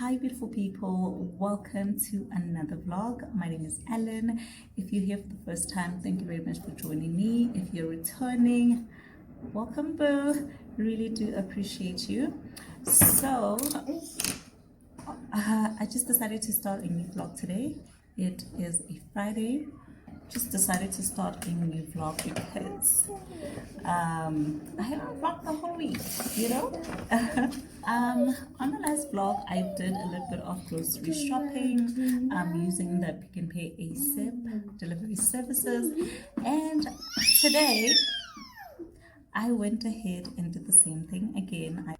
Hi beautiful people, welcome to another vlog. My name is Ellen. If you're here for the first time, thank you very much for joining me. If you're returning, welcome boo. Really do appreciate you. So I just decided to start a new vlog today. It is a Friday. Just decided to start a new vlog because I haven't vlogged the whole week, you know. On the last vlog I did a little bit of grocery shopping using the Pick and Pay ASAP delivery services, and today I went ahead and did the same thing again.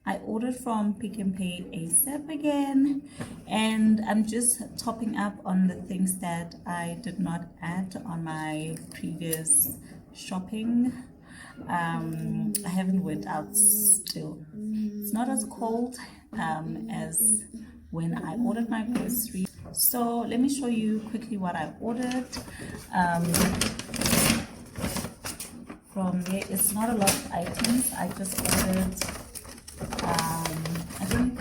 I ordered from Pick and Pay ASAP again, and I'm just topping up on the things that I did not add on my previous shopping. I haven't went out still. It's not as cold as when I ordered my groceries. So let me show you quickly what I ordered. From there, it's not a lot of items. I just ordered I think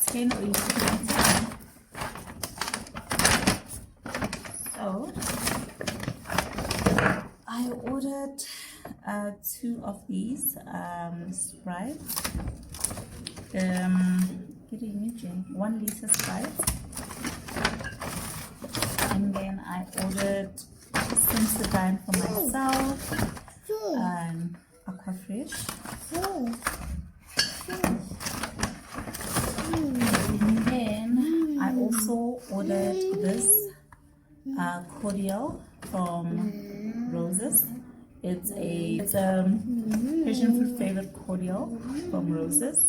10 or 11 items. So I ordered 2 of these Sprite, 1 liter Sprite, and then I ordered Sensodyne for myself, Aqua Fresh. And then I also ordered this cordial from Roses. It's a passion fruit flavored cordial from Roses.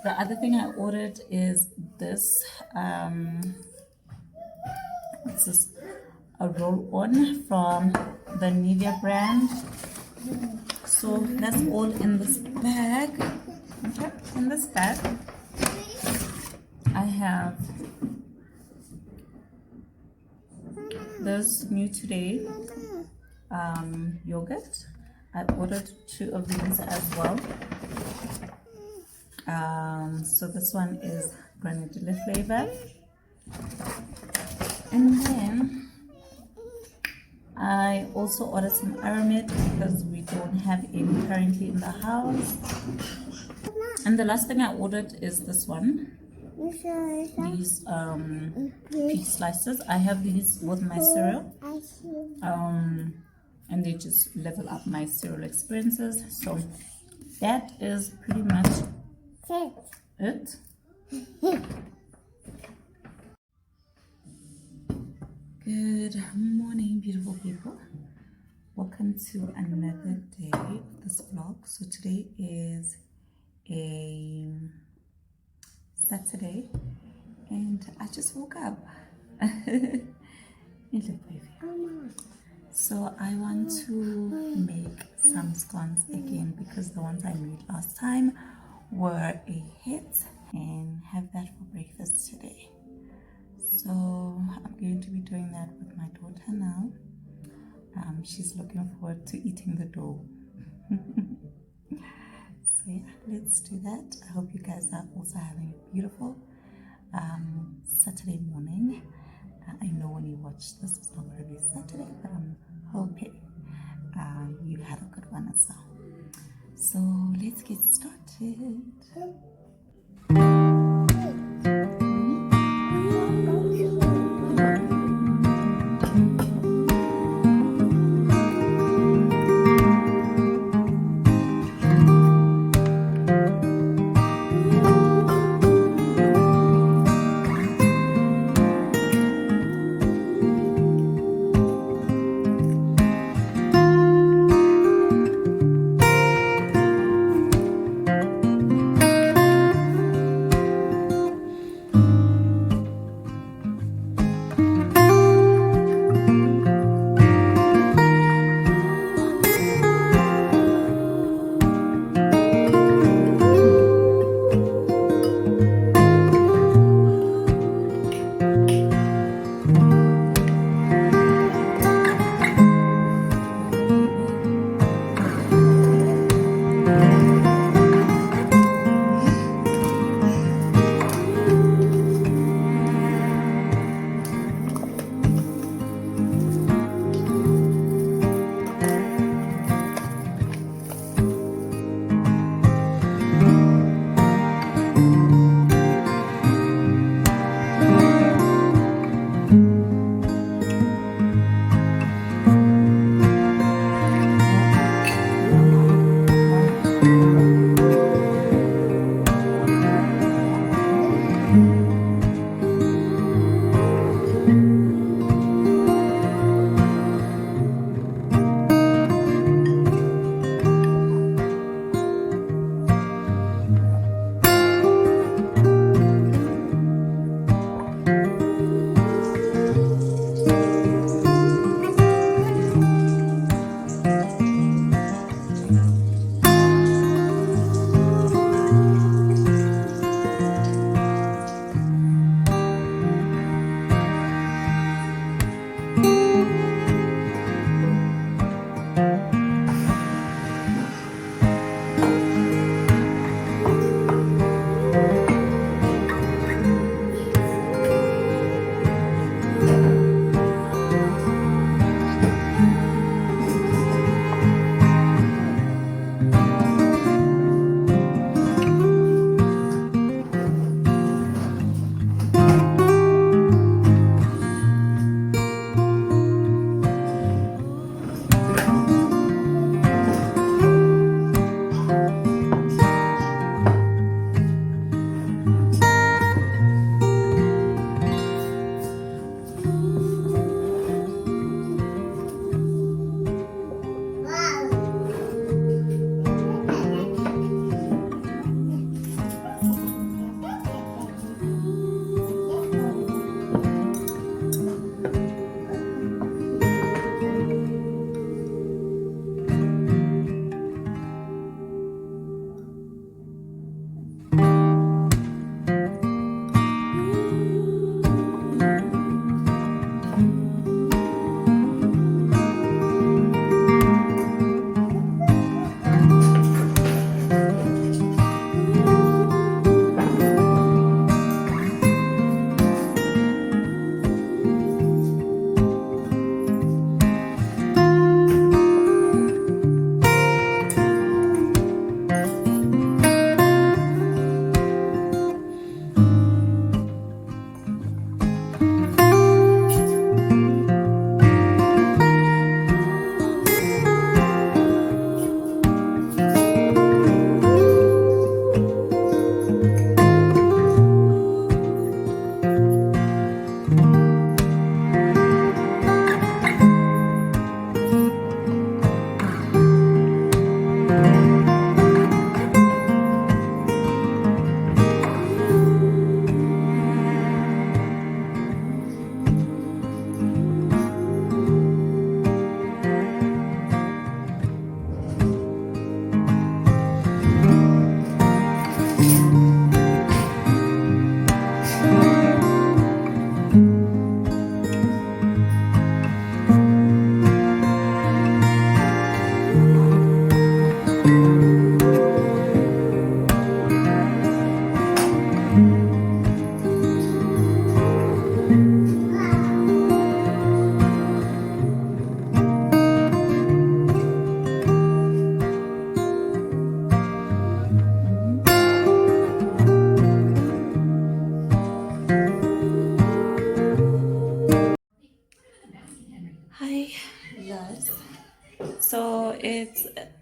The other thing I ordered is this what's this, a roll-on from the Nivea brand. So that's all in this bag. Okay, in this bag I have this new today yogurt. I ordered 2 of these as well. So this one is granadilla flavor, and then I also ordered some Aramid because we don't have any currently in the house. And the last thing I ordered is this one. These peach slices. I have these with my cereal. And they just level up my cereal experiences. So that is pretty much it. Good morning, beautiful people. Welcome to another day of this vlog. So today is a Saturday, and I just woke up. So I want to make some scones again because the ones I made last time were a hit, and have that for breakfast today. So I'm going to be doing that with my daughter now. She's looking forward to eating the dough. So yeah, let's do that. I hope you guys are also having a beautiful Saturday morning. I know when you watch this, it's not going to be Saturday, but I'm hoping you had a good one as well. So let's get started.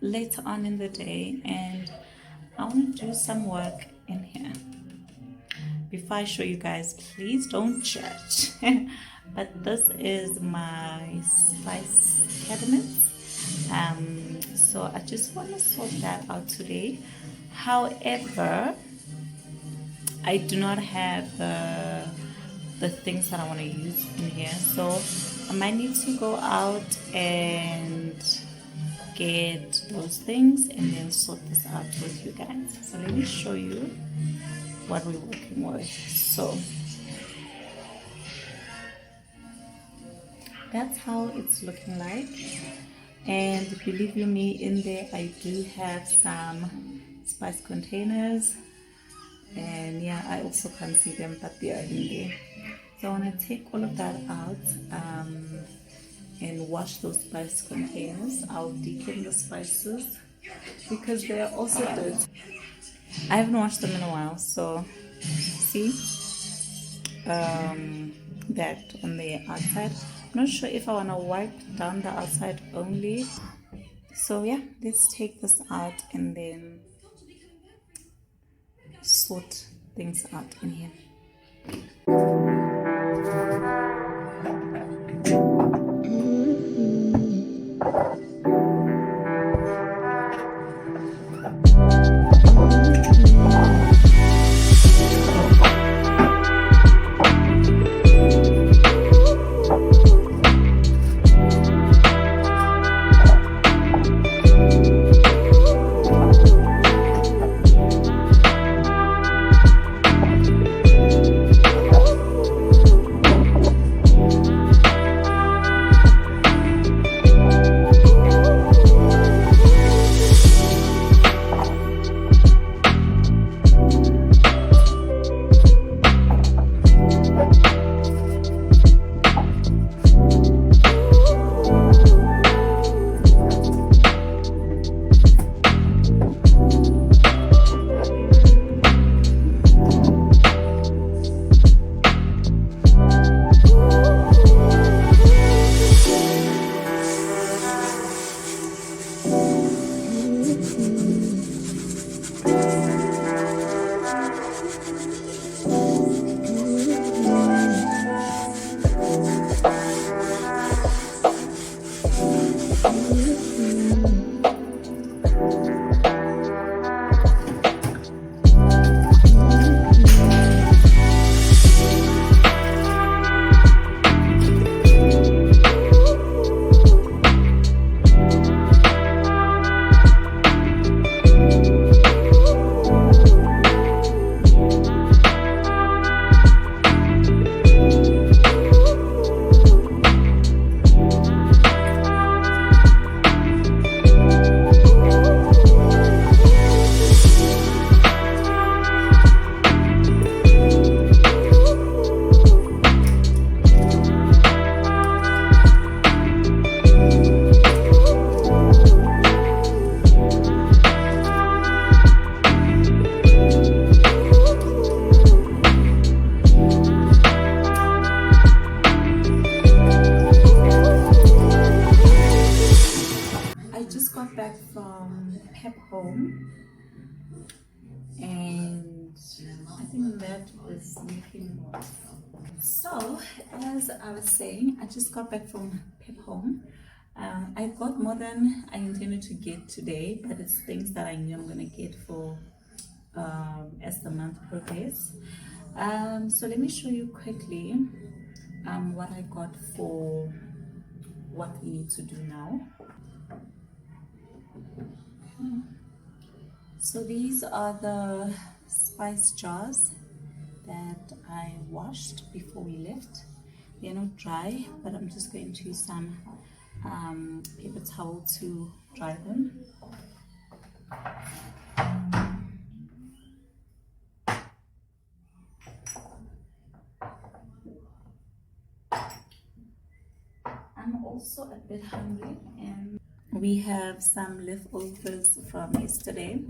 later on in the day, and I want to do some work in here. Before I show you guys, please don't judge. But this is my spice cabinet. So I just want to sort that out today. However, I do not have the things that I want to use in here, so I might need to go out and get those things and then sort this out with you guys. So let me show you what we're working with. So that's how it's looking like, and believe you me, in there I do have some spice containers, and yeah, I also can't see them, but they are in there. So I want to take all of that out and wash those spice containers. I'll deacon the spices because they are also dirty. I haven't washed them in a while, so see that on the outside. I'm not sure if I want to wipe down the outside only. So yeah, let's take this out and then sort things out in here. Home, and I think that was making more. So as I was saying, I just got back from Pep Home. I got more than I intended to get today, but it's things that I knew I'm gonna get for as the month progresses. So let me show you quickly what I got for what we need to do now. So these are the spice jars that I washed before we left. They're not dry, but I'm just going to use some paper towel to dry them. I'm also a bit hungry, and we have some leftovers from yesterday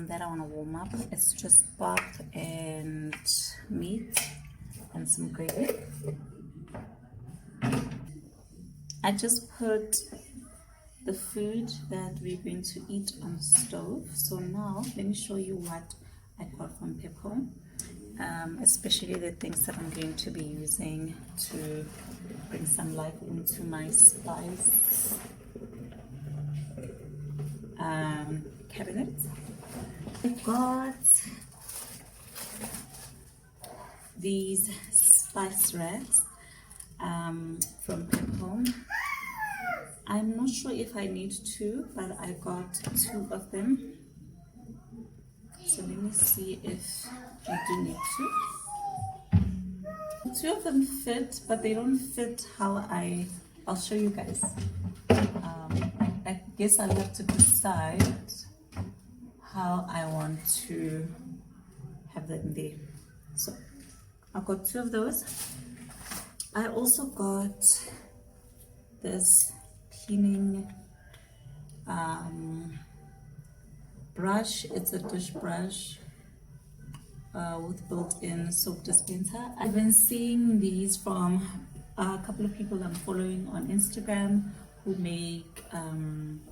that I want to warm up. It's just pop and meat and some gravy. I just put the food that we're going to eat on the stove. So now let me show you what I got from Pepco, especially the things that I'm going to be using to bring some life into my spice cabinet. I got these spice racks from Pepco. I'm not sure if I need two, but I got two of them. So let me see if I do need two. Two of them fit, but they don't fit how I'll show you guys. I guess I'll have to decide how I want to have them there. So I got two of those. I also got this cleaning brush. It's a dish brush with built-in soap dispenser. I've been seeing these from a couple of people I'm following on Instagram who make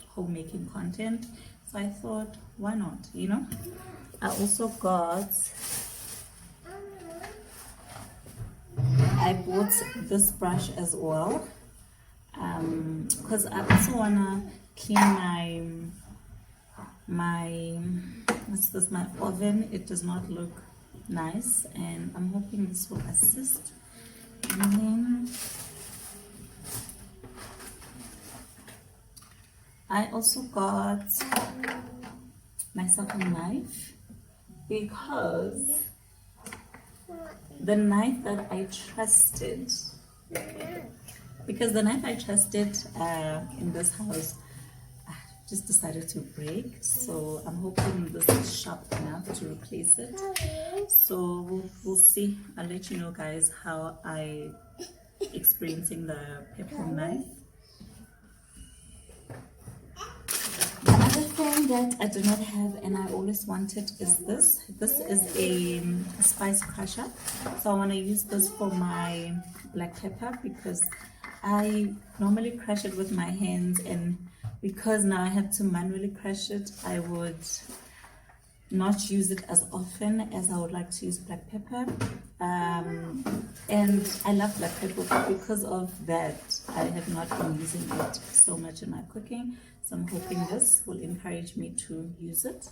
homemaking content. So I thought, why not, you know? I also got, I bought this brush as well because I also wanna clean my what's this, my oven. It does not look nice, and I'm hoping this will assist. And then I also got myself a knife because the knife that I trusted in this house just decided to break. So I'm hoping this is sharp enough to replace it. So we'll see. I'll let you know, guys, how I experiencing the pepper knife. The other thing that I do not have and I always wanted is this. This is a spice crusher. So I want to use this for my black pepper because I normally crush it with my hands, and because now I have to manually crush it, I would not use it as often as I would like to use black pepper. And I love black pepper, but because of that, I have not been using it so much in my cooking. So I'm hoping this will encourage me to use it.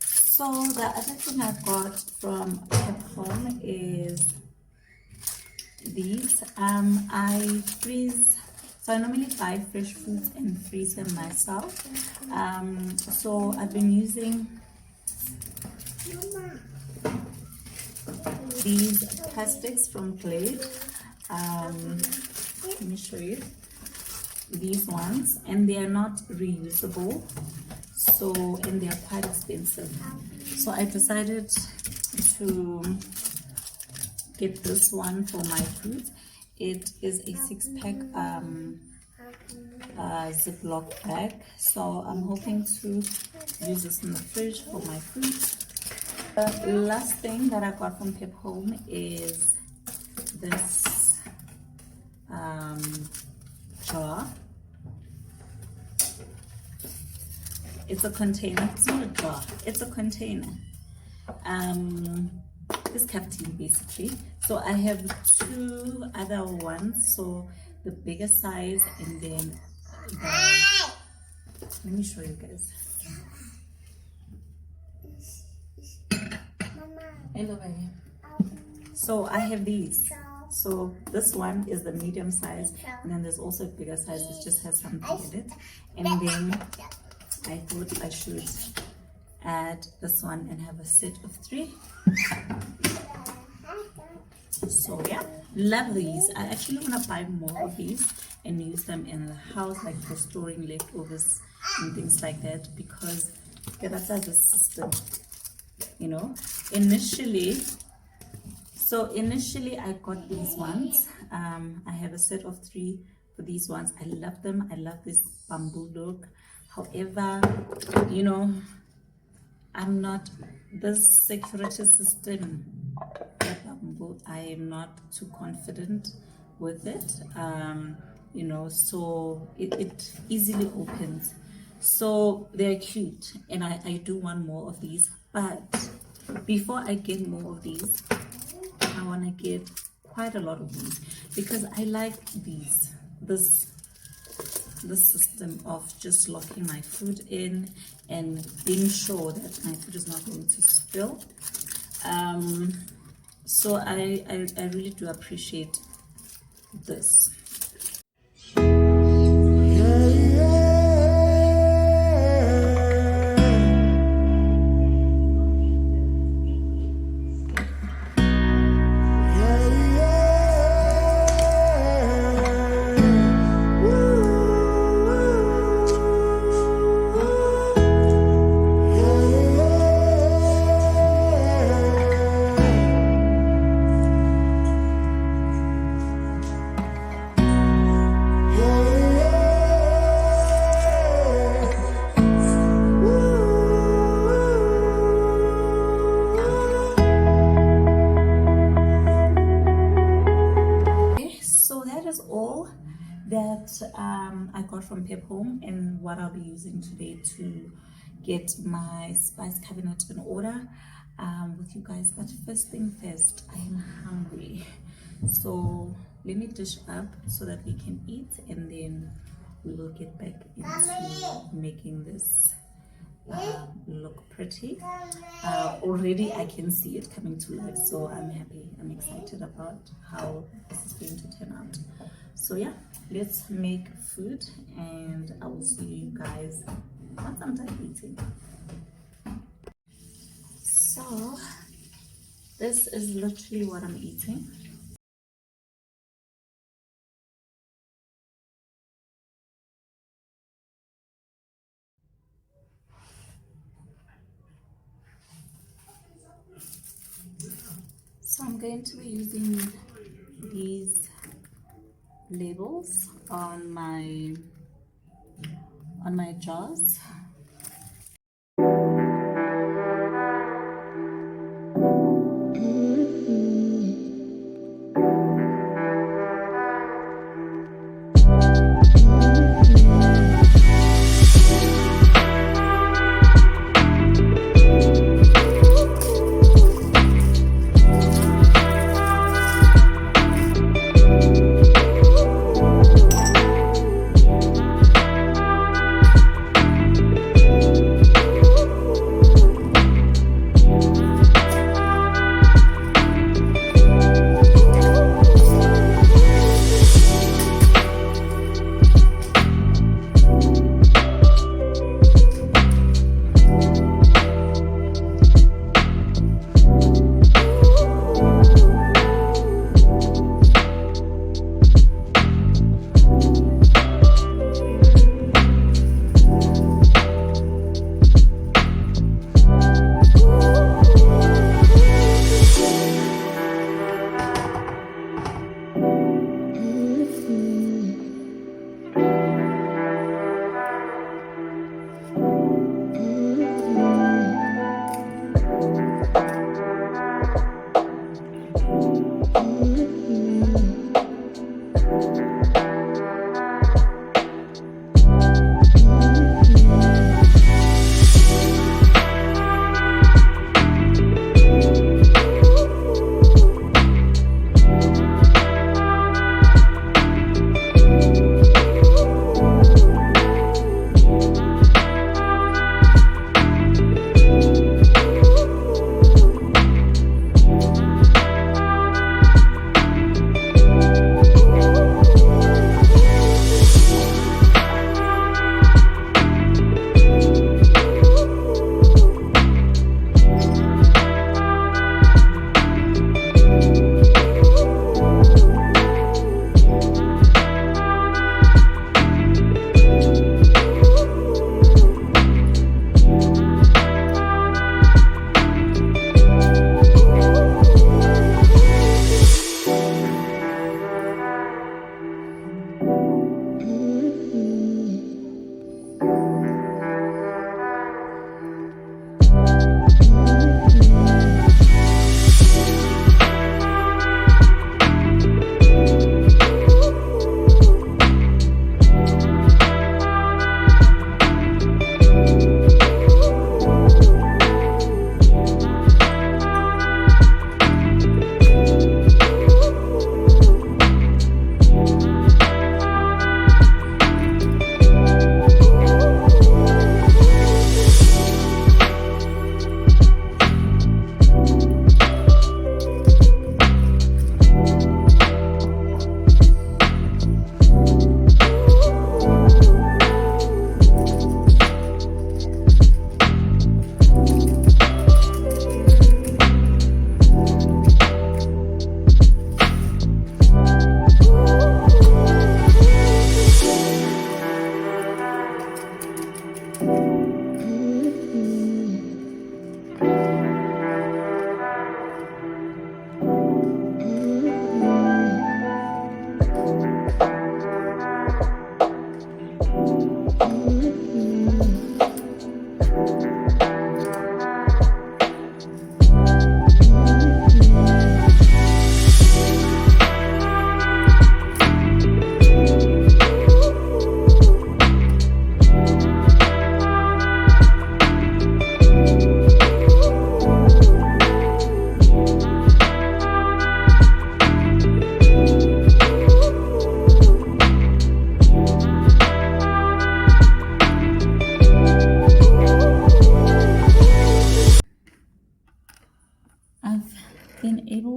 So the other thing I got from Pepco is these. I freeze, so I normally buy fresh fruits and freeze them myself. So I've been using these plastics from Glade. Let me show you these ones, and they are not reusable, so, and they are quite expensive. So I decided to get this one for my fruits. It is a 6-pack Ziploc bag, so I'm hoping to use this in the fridge for my fruits. The last thing that I got from Pepco is this jar. It's a container. It's not a jar, it's a container. This cafeteria basically. So I have two other ones, so the bigger size, and then let me show you guys. Hello, baby. So I have these. So this one is the medium size, and then there's also a bigger size which just has something in it. And then I thought I should add this one and have a set of 3. So yeah, love these. I actually want to buy more of these and use them in the house, like for storing leftovers and things like that, because that's as a system, you know. Initially I got these ones. I have a set of 3 for these ones. I love them. I love this bamboo look. However, you know, I'm not, this security system, I am not too confident with it, so it easily opens. So they're cute, and I do want more of these. But before I get more of these, I want to get quite a lot of these because I like this system of just locking my food in and being sure that my food is not going to spill. So I really do appreciate this. All that I got from Pep Home and what I'll be using today to get my spice cabinet in order with you guys. But first thing first, I am hungry, so let me dish up so that we can eat, and then we will get back into making this look pretty. Already I can see it coming to life, so I'm happy. I'm excited about how this is going to turn out. So yeah, let's make food and I will see you guys once I'm done eating. So this is literally what I'm eating. So I'm going to be using these labels on my jars.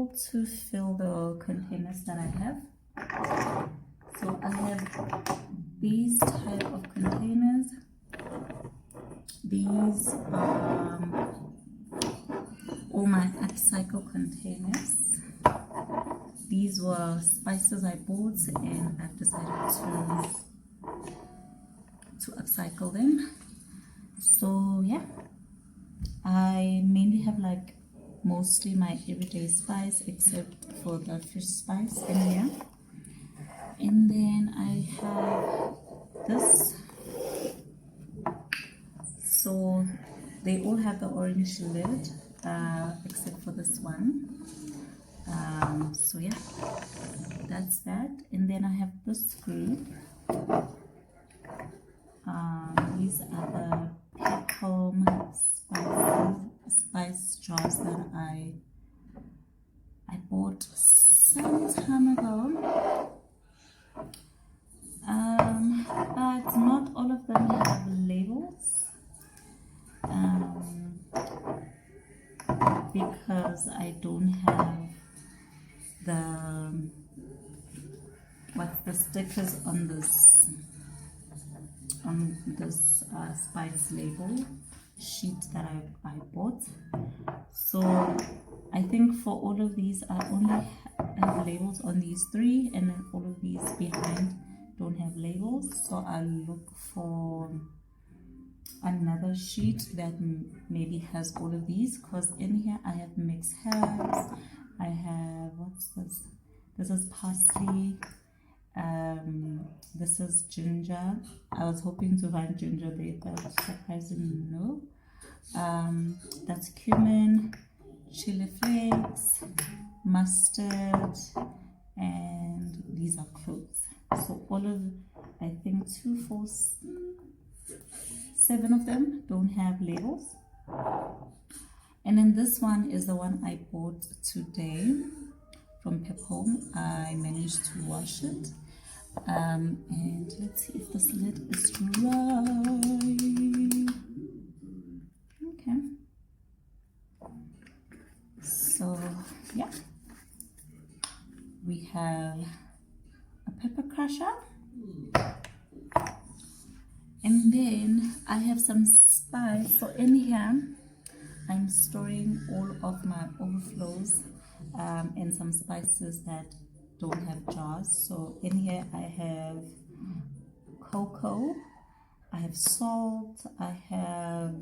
able to fill the containers that I have. So I have these type of containers. These are all my upcycle containers. These were spices I bought and I've decided to upcycle them. So yeah, I mainly have like mostly my everyday spice except for the fish spice in here. And then I have this. So they all have the orange lid except for this one. So yeah, that's that. And then I have this group. These are the Pet Home spice jars that I bought some time ago. But not all of them have labels. Because I don't have the stickers on this spice label sheet that I bought. So I think for all of these I only have labels on these three, and then all of these behind don't have labels. So I'll look for another sheet that maybe has all of these, because in here I have mixed herbs. I have, what's this? This is parsley. This is ginger. I was hoping to find ginger there, but surprisingly no. That's cumin, chili flakes, mustard, and these are cloves. So all of, I think 2, 4, 7 of them don't have labels. And then this one is the one I bought today from Pep Home. I managed to wash it. And let's see if this lid is dry. Okay. So yeah, we have a pepper crusher. And then I have some spice. So in here, I'm storing all of my overflows and some spices that don't have jars. So in here I have cocoa, I have salt, I have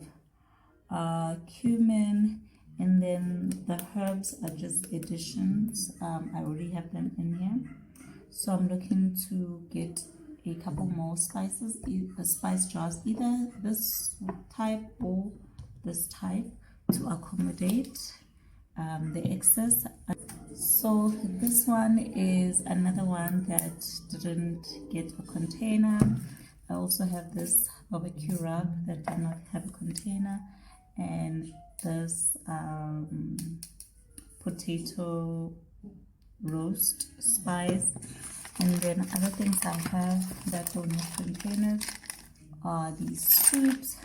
cumin, and then the herbs are just additions. I already have them in here. So I'm looking to get a couple more spices, spice jars, either this type or this type, to accommodate the excess. So this one is another one that didn't get a container. I also have this barbecue rub that did not have a container, and this potato roast spice. And then other things I have that don't have containers are these soups.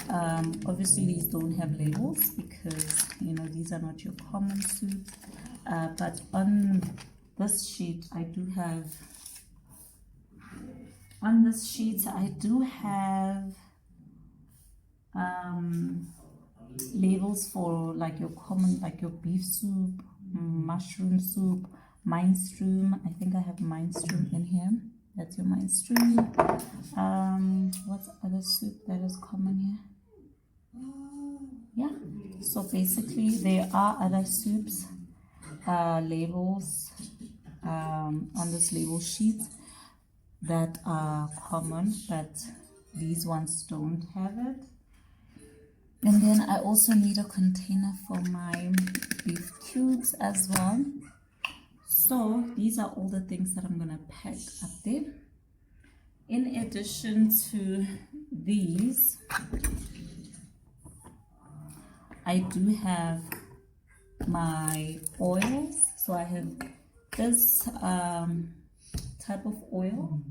Obviously these don't have labels because, you know, these are not your common soups. But on this sheet I do have labels for like your common, like your beef soup, mushroom soup, minestrone. I think I have minestrone in here. That's your minestrone. What's other soup that is common here? Yeah, so basically there are other soups labels on this label sheet that are common, but these ones don't have it. And then I also need a container for my beef cubes as well. So these are all the things that I'm gonna pack up there. In addition to these, I do have my oils. So I have this type of oil.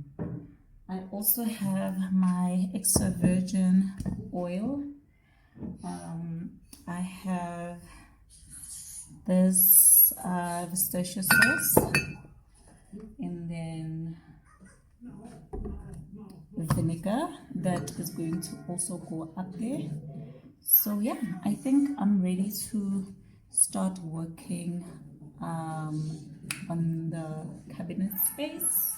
I also have my extra virgin oil. I have There's Worcestershire sauce, and then vinegar that is going to also go up there. So yeah, I think I'm ready to start working on the cabinet space.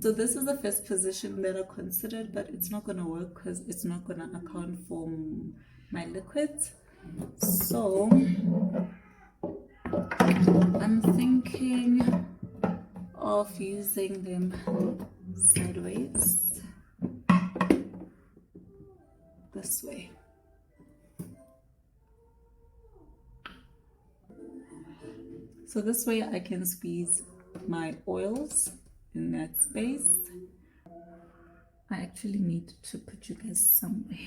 So this is the first position that I considered, but it's not going to work because it's not going to account for my liquids. So I'm thinking of using them sideways, this way. So this way I can squeeze my oils in that space. I actually need to put you guys somewhere.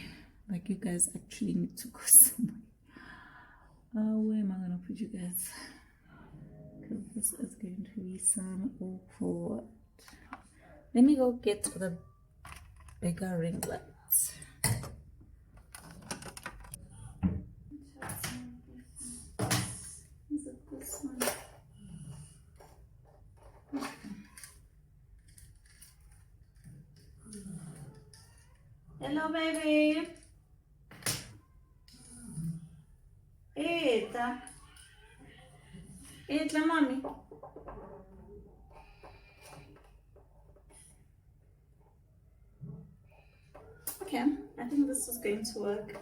Like, you guys actually need to go somewhere. Where am I gonna put you guys? Because this is going to be some awkward. Let me go get the bigger ringlets. Is it this one? Hello, baby. Eita. Eita, mommy. Okay, I think this is going to work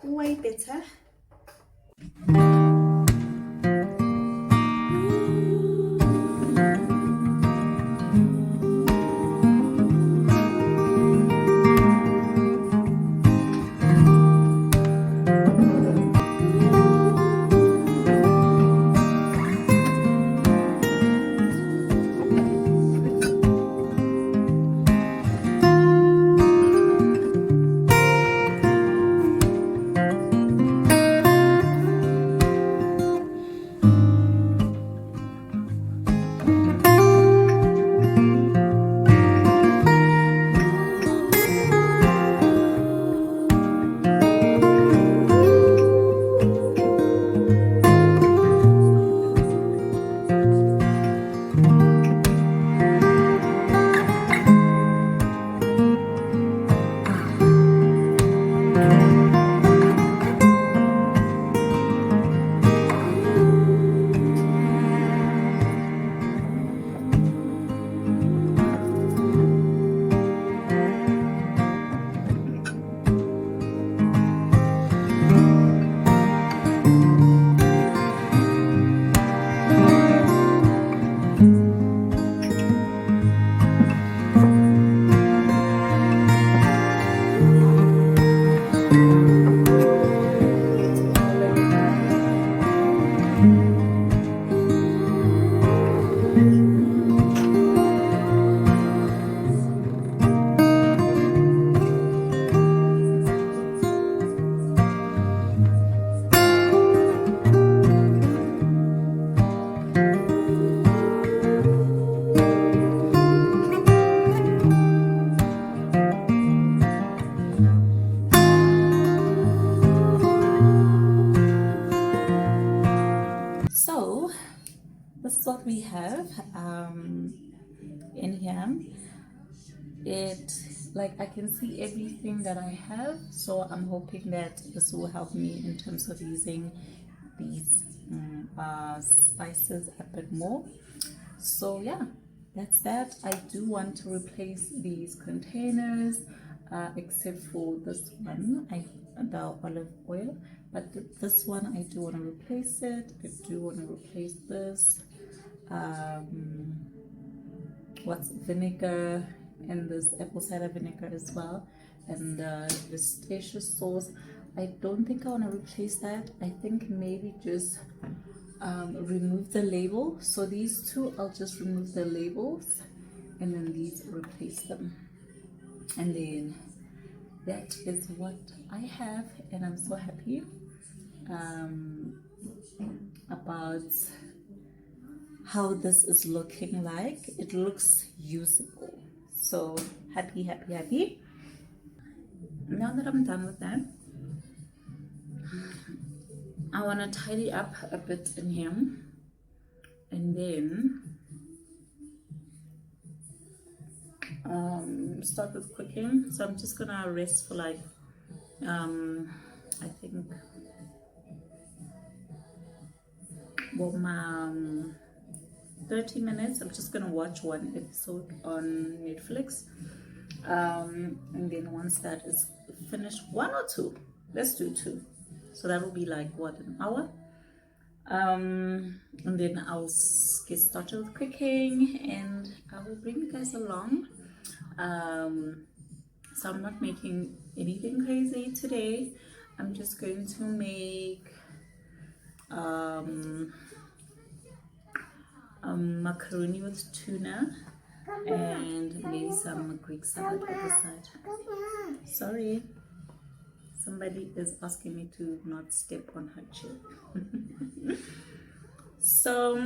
way better. So this is what we have in here. It, like, I can see everything that I have, so I'm hoping that this will help me in terms of using these spices a bit more. So yeah, that's that. I do want to replace these containers, except for this one, the olive oil, but this one I do want to replace it. I do want to replace this what's vinegar, and this apple cider vinegar as well, and the Worcestershire sauce. I don't think I want to replace that. I think maybe just remove the label. So these two, I'll just remove the labels, and then these replace them. And then that is what I have, and I'm so happy about how this is looking like. It looks usable. So happy, happy, happy. Now that I'm done with that, I want to tidy up a bit in here, and then start with cooking. So I'm just gonna rest for like I think my 30 minutes. I'm just gonna watch one episode on Netflix, and then once that is finished, one or two, let's do two, so that will be like what, an hour. And then I'll get started with cooking, and I will bring you guys along. So I'm not making anything crazy today. I'm just going to make macaroni with tuna and maybe some Greek salad at the side. Sorry, somebody is asking me to not step on her chair. So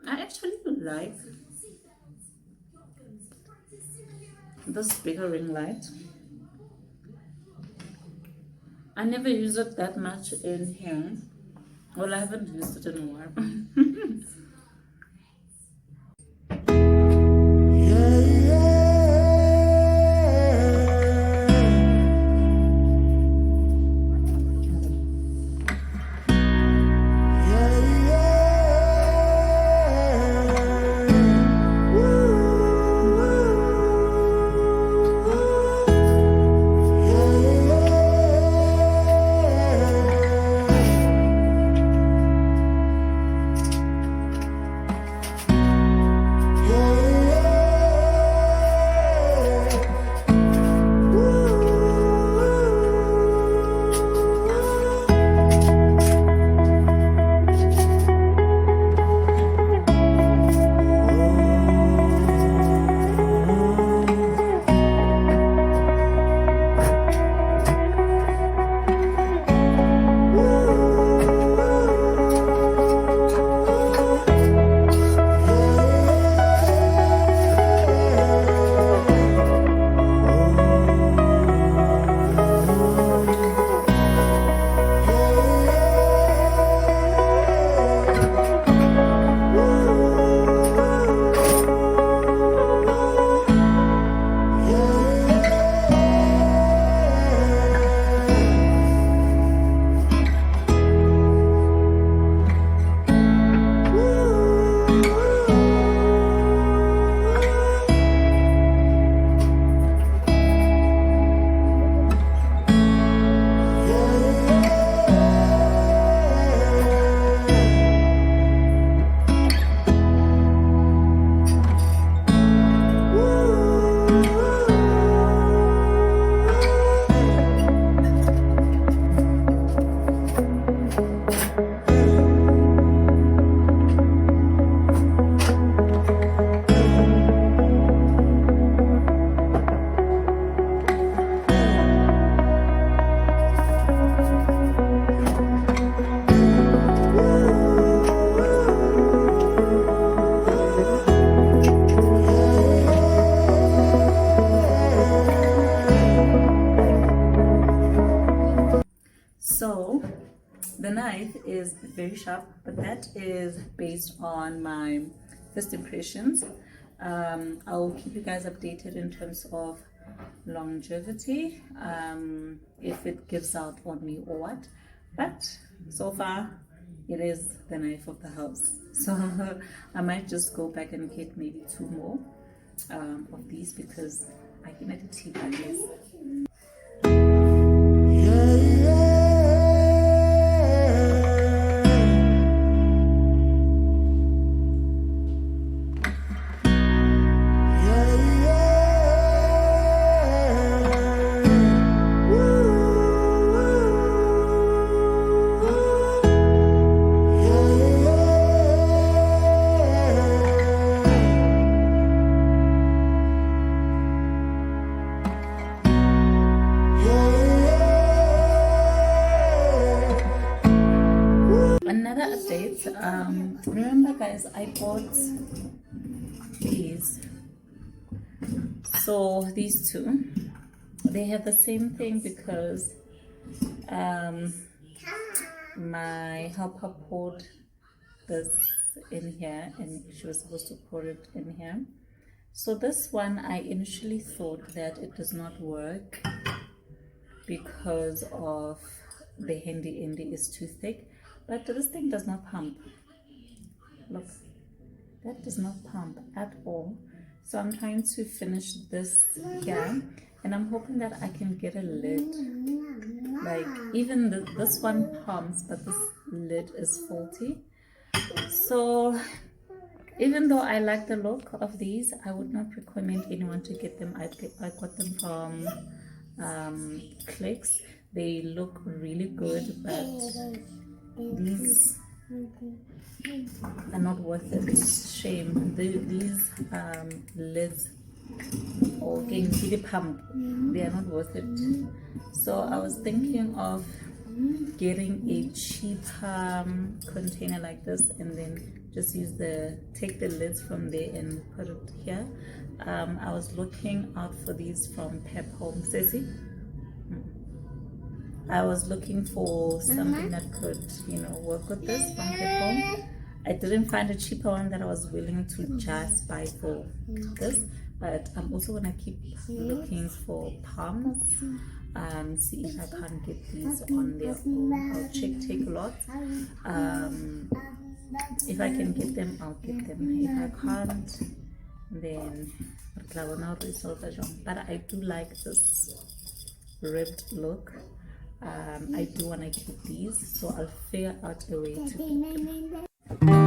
I actually like this bigger ring light. I never use it that much in here. Well, I haven't used it in a while. So the knife is very sharp, but that is based on my first impressions. I'll keep you guys updated in terms of longevity, if it gives out on me or what, but so far it is the knife of the house. So I might just go back and get maybe two more of these, because I can edit tea by this. Another update, remember guys, I bought these, so these two, they have the same thing because my helper poured this in here and she was supposed to pour it in here. So this one, I initially thought that it does not work because of the handy is too thick, but this thing does not pump. Look, that does not pump at all. So I'm trying to finish this here and I'm hoping that I can get a lid. Like even this one pumps, but this lid is faulty. So even though I like the look of these, I would not recommend anyone to get them. I got them from Clicks. They look really good, but these are not worth it. It's shame. These lids or getting pump, they are not worth it. So I was thinking of getting a cheaper container like this and then just take the lids from there and put it here. I was looking out for these from Pep Home. Ceci? I was looking for something that could, work with this from Pep Home. I didn't find a cheaper one that I was willing to just buy for this, but I'm also gonna keep looking for palms. See if I can't get these on their own. I'll take a lot. If I can get them, I'll get them. If I can't, then but I do like this ribbed look. I do want to keep these, so I'll figure out a way to keep them.